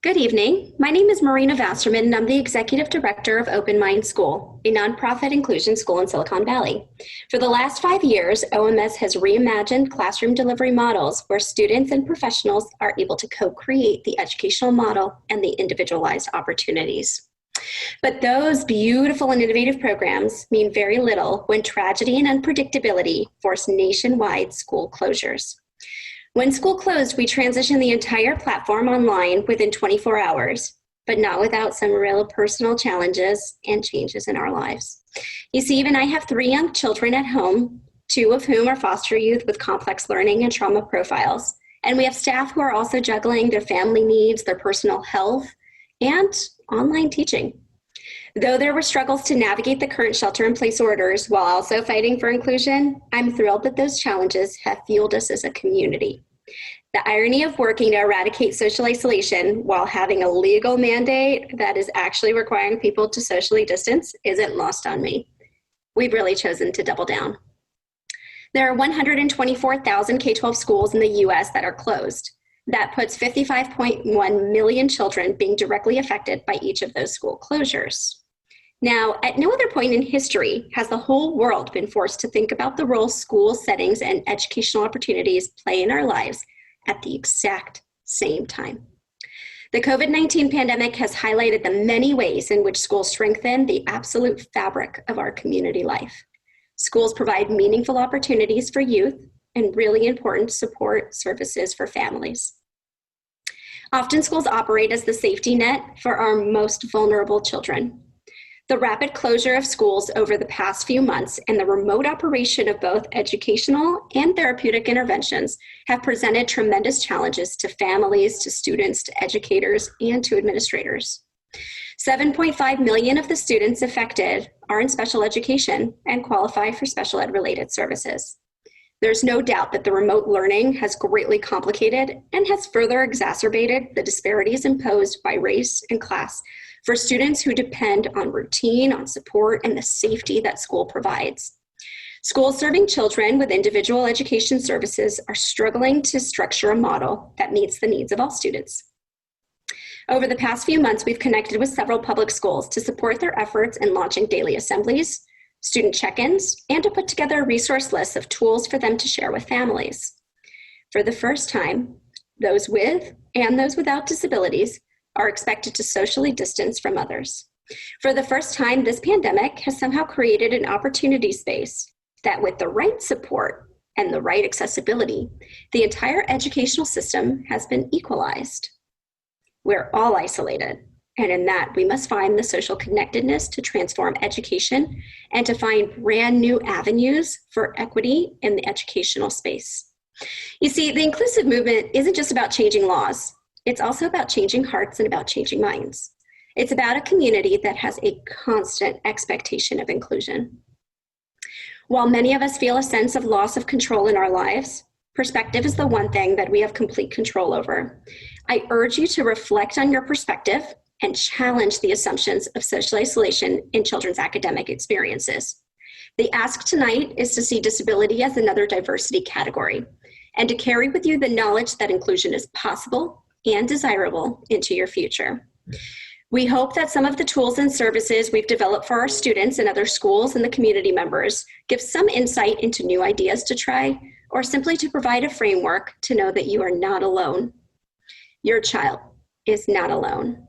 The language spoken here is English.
Good evening. My name is Marina Vaserman, and I'm the Executive Director of Open Mind School, a nonprofit inclusion school in Silicon Valley. For the last 5 years, OMS has reimagined classroom delivery models where students and professionals are able to co-create the educational model and the individualized opportunities. But those beautiful and innovative programs mean very little when tragedy and unpredictability force nationwide school closures. When school closed, we transitioned the entire platform online within 24 hours, but not without some real personal challenges and changes in our lives. You see, even I have 3 young children at home, 2 of whom are foster youth with complex learning and trauma profiles. And we have staff who are also juggling their family needs, their personal health, and online teaching. Though there were struggles to navigate the current shelter-in-place orders while also fighting for inclusion, I'm thrilled that those challenges have fueled us as a community. The irony of working to eradicate social isolation while having a legal mandate that is actually requiring people to socially distance isn't lost on me. We've really chosen to double down. There are 124,000 K-12 schools in the U.S. that are closed. That puts 55.1 million children being directly affected by each of those school closures. Now, at no other point in history has the whole world been forced to think about the role school settings and educational opportunities play in our lives at the exact same time. The COVID-19 pandemic has highlighted the many ways in which schools strengthen the absolute fabric of our community life. Schools provide meaningful opportunities for youth and really important support services for families. Often schools operate as the safety net for our most vulnerable children. The rapid closure of schools over the past few months and the remote operation of both educational and therapeutic interventions have presented tremendous challenges to families, to students, to educators, and to administrators. 7.5 million of the students affected are in special education and qualify for special ed related services. There's no doubt that the remote learning has greatly complicated and has further exacerbated the disparities imposed by race and class for students who depend on routine, on support, and the safety that school provides. Schools serving children with individual education services are struggling to structure a model that meets the needs of all students. Over the past few months, we've connected with several public schools to support their efforts in launching daily assemblies, student check-ins, and to put together a resource list of tools for them to share with families. For the first time, those with and those without disabilities are expected to socially distance from others. For the first time, this pandemic has somehow created an opportunity space that with the right support and the right accessibility, the entire educational system has been equalized. We're all isolated, and in that we must find the social connectedness to transform education and to find brand new avenues for equity in the educational space. You see, the inclusive movement isn't just about changing laws. It's also about changing hearts and about changing minds. It's about a community that has a constant expectation of inclusion. While many of us feel a sense of loss of control in our lives, perspective is the one thing that we have complete control over. I urge you to reflect on your perspective and challenge the assumptions of social isolation in children's academic experiences. The ask tonight is to see disability as another diversity category and to carry with you the knowledge that inclusion is possible and desirable into your future. We hope that some of the tools and services we've developed for our students and other schools and the community members give some insight into new ideas to try, or simply to provide a framework to know that you are not alone. Your child is not alone.